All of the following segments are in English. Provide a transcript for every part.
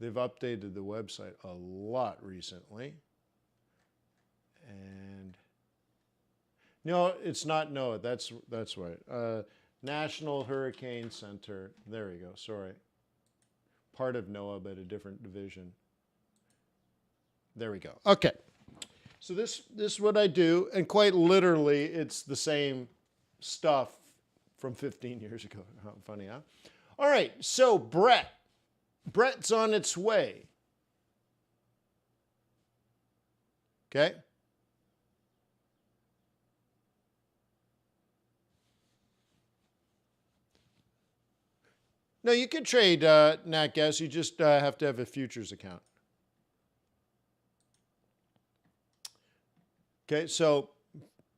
They've updated the website a lot recently. And no, it's not NOAA. That's right. National Hurricane Center. There we go. Sorry. Part of NOAA, but a different division. There we go. Okay. So this is what I do, and quite literally, it's the same stuff from 15 years ago. How funny, huh? All right. So Brett's on its way. Okay. No, you can trade nat gas. You just have to have a futures account. Okay, so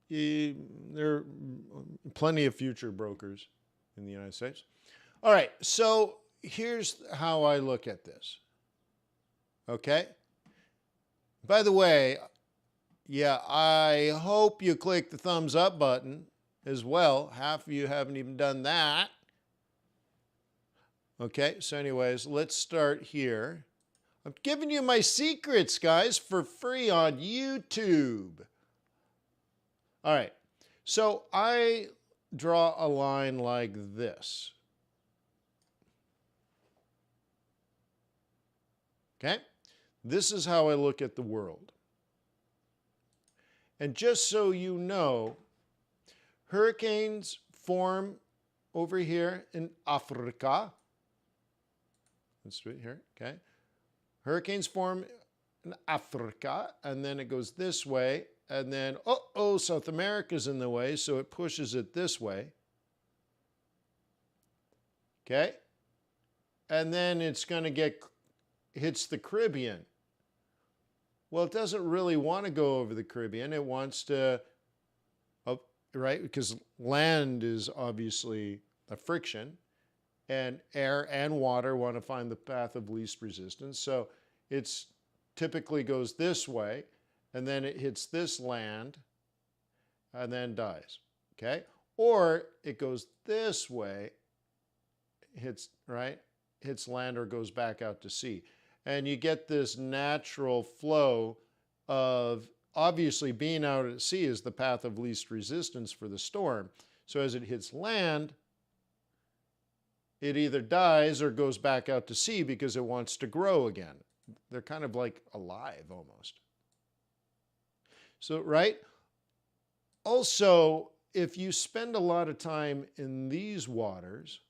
there are plenty of future brokers in the United States. All right, so here's how I look at this. Okay? By the way, yeah, I hope you click the thumbs up button as well. Half of you haven't even done that. Okay, so anyways, let's start here. I'm giving you my secrets, guys, for free on YouTube. All right, so I draw a line like this. Okay, this is how I look at the world. And just so you know, hurricanes form over here in Africa. Let's do it here, okay? Hurricanes form in Africa, and then it goes this way, and then, South America's in the way, so it pushes it this way. Okay? And then it's going to hits the Caribbean. Well, it doesn't really want to go over the Caribbean. It wants to, right? Because land is obviously a friction, and air and water want to find the path of least resistance. So it's typically goes this way, and then it hits this land and then dies, okay? Or it goes this way, hits land or goes back out to sea. And you get this natural flow of, obviously being out at sea is the path of least resistance for the storm. So as it hits land, it either dies or goes back out to sea because it wants to grow again. They're kind of like alive almost. So, right? Also, if you spend a lot of time in these waters,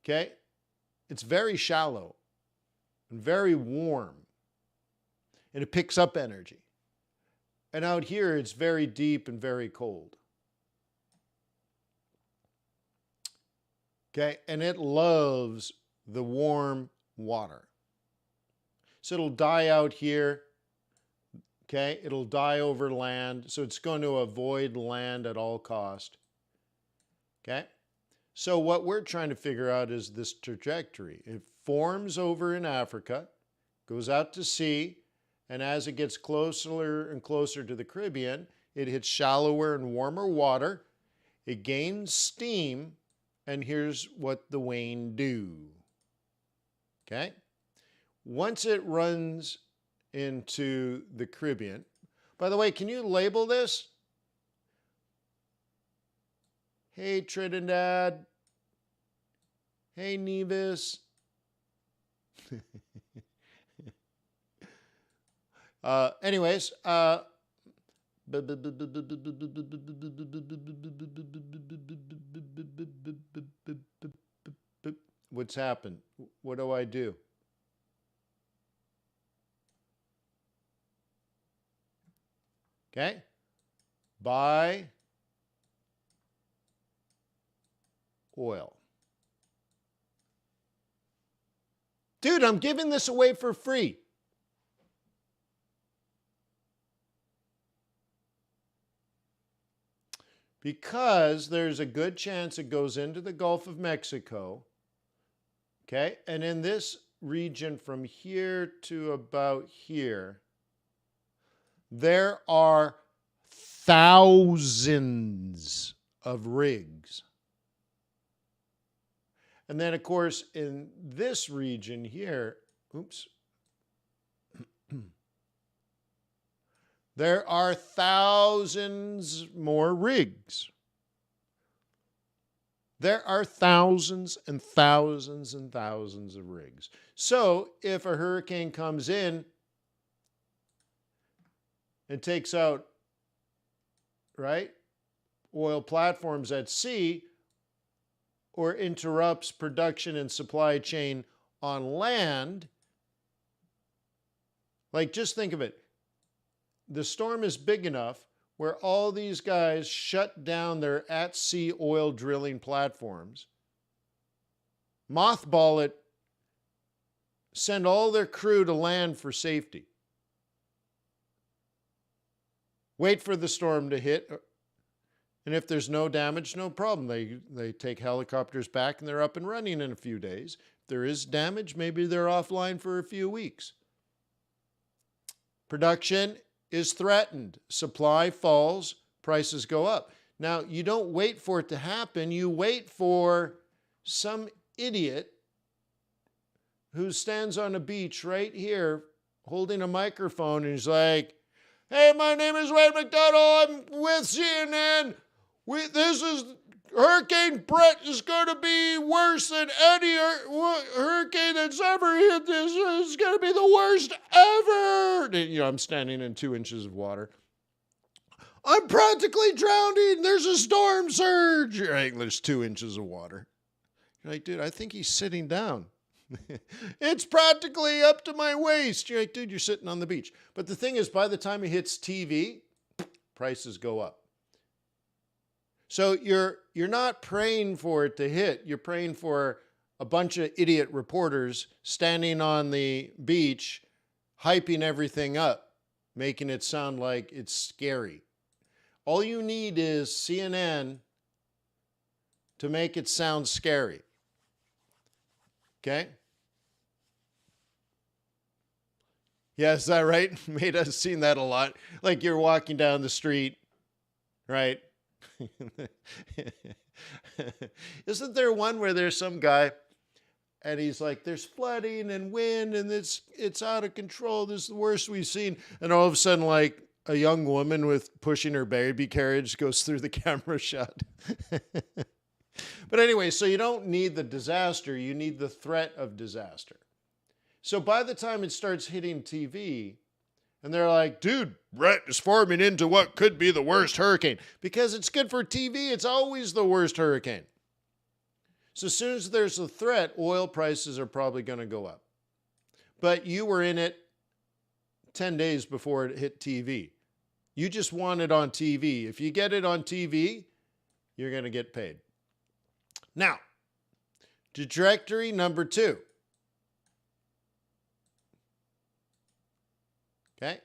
okay, it's very shallow and very warm, and it picks up energy. And out here, it's very deep and very cold. Okay, and it loves the warm water. So it'll die out here. Okay, it'll die over land, so it's going to avoid land at all cost. Okay, so what we're trying to figure out is this trajectory. It forms over in Africa, goes out to sea, and as it gets closer and closer to the Caribbean, it hits shallower and warmer water. It gains steam, and here's what the wane do. Okay, once it runs into the Caribbean. By the way, can you label this? Hey, Trinidad. Hey, Nevis. Anyways, what's happened? What do I do? Okay, buy oil. Dude, I'm giving this away for free. Because there's a good chance it goes into the Gulf of Mexico. Okay, and in this region from here to about here, there are thousands of rigs. And then, of course, in this region here, oops, there are thousands more rigs. There are thousands and thousands and thousands of rigs. So if a hurricane comes in and takes out, right, oil platforms at sea, or interrupts production and supply chain on land, like just think of it. The storm is big enough where all these guys shut down their at-sea oil drilling platforms, mothball it, send all their crew to land for safety, wait for the storm to hit, and if there's no damage, no problem. They take helicopters back and they're up and running in a few days. If there is damage, maybe they're offline for a few weeks. Production is threatened. Supply falls, prices go up. Now, you don't wait for it to happen. You wait for some idiot who stands on a beach right here holding a microphone and he's like, "Hey, my name is Wade McDonald. I'm with CNN. This is Hurricane Brett is going to be worse than any hurricane that's ever hit this. It's going to be the worst ever." You know, I'm standing in 2 inches of water. "I'm practically drowning. There's a storm surge." You're like, there's 2 inches of water. You're like, dude, I think he's sitting down. "It's practically up to my waist." You're like, dude, you're sitting on the beach. But the thing is, by the time it hits TV, prices go up. So you're not praying for it to hit. You're praying for a bunch of idiot reporters standing on the beach, hyping everything up, making it sound like it's scary. All you need is CNN to make it sound scary. Okay? Yeah, is that right? Made us seen that a lot. Like you're walking down the street, right? Isn't there one where there's some guy and he's like, "There's flooding and wind and it's out of control. This is the worst we've seen." And all of a sudden, like a young woman with pushing her baby carriage goes through the camera shot. But anyway, so you don't need the disaster. You need the threat of disaster. So by the time it starts hitting TV, and they're like, "Dude, Brett is forming into what could be the worst hurricane." Because it's good for TV, it's always the worst hurricane. So as soon as there's a threat, oil prices are probably going to go up. But you were in it 10 days before it hit TV. You just want it on TV. If you get it on TV, you're going to get paid. Now, trajectory number 2. Okay?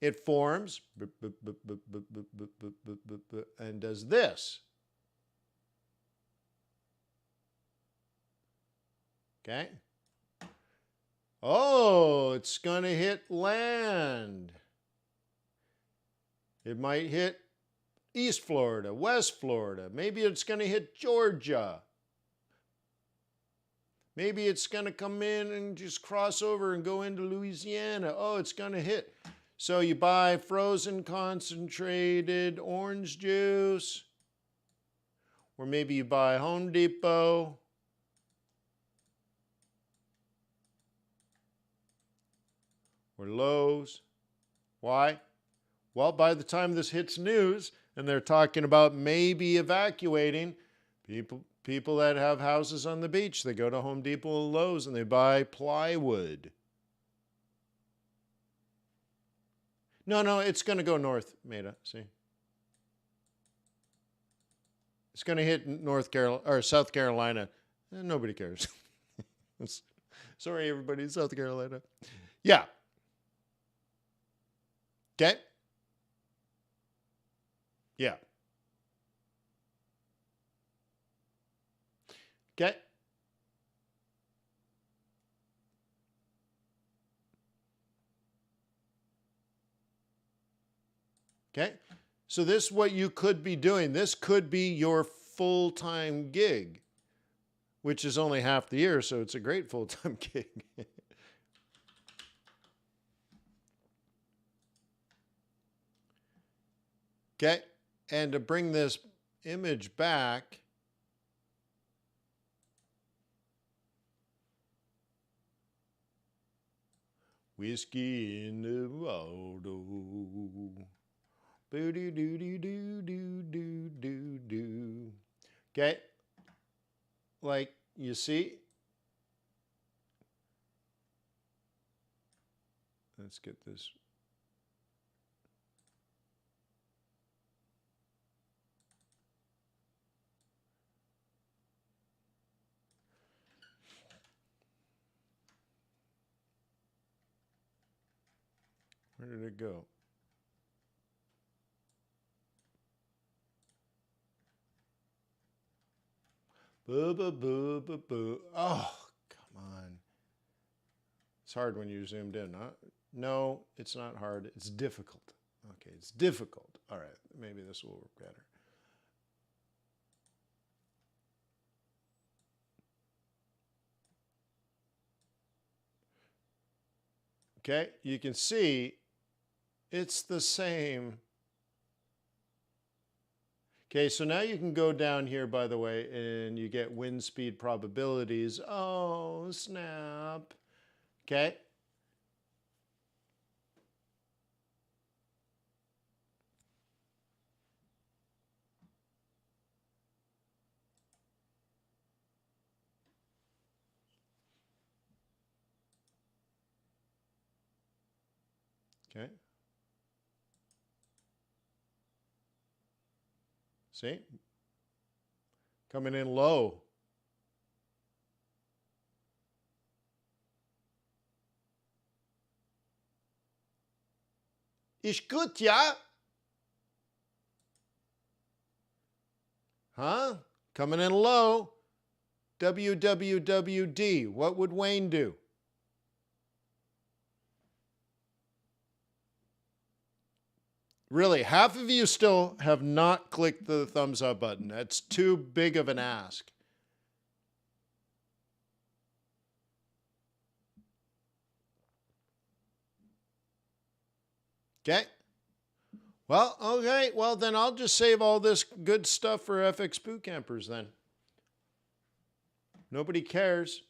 It forms and does this. Okay? Oh, it's going to hit land. It might hit East Florida, West Florida. Maybe it's going to hit Georgia. Maybe it's going to come in and just cross over and go into Louisiana. Oh, it's going to hit. So you buy frozen concentrated orange juice, or maybe you buy Home Depot. Or Lowe's. Why? Well, by the time this hits news and they're talking about maybe evacuating, people that have houses on the beach, they go to Home Depot and Lowe's and they buy plywood. No, it's going to go north, Maida. See? It's going to hit North Carolina or South Carolina. Nobody cares. Sorry, everybody in South Carolina. Yeah. Okay? Yeah. Okay? Okay? So this is what you could be doing. This could be your full-time gig. which is only half the year, so it's a great full-time gig. Okay, and to bring this image back, whiskey in the bottle. Boo doo doo doo doo doo doo doo doo. Okay, like you see. Let's get this. Where did it go? Boo, boo, boo, boo, boo. Oh, come on. It's hard when you're zoomed in, huh? No, it's not hard. It's difficult. Okay, it's difficult. All right, maybe this will work better. Okay, you can see it's the same. Okay, so now you can go down here, by the way, and you get wind speed probabilities. Oh, snap. Okay. Okay. See? Coming in low. Ist gut, ja? Huh? Coming in low. WWWD. What would Wayne do? Really, half of you still have not clicked the thumbs up button. That's too big of an ask. Okay. Well, okay. Well, then I'll just save all this good stuff for FX boot campers then. Nobody cares.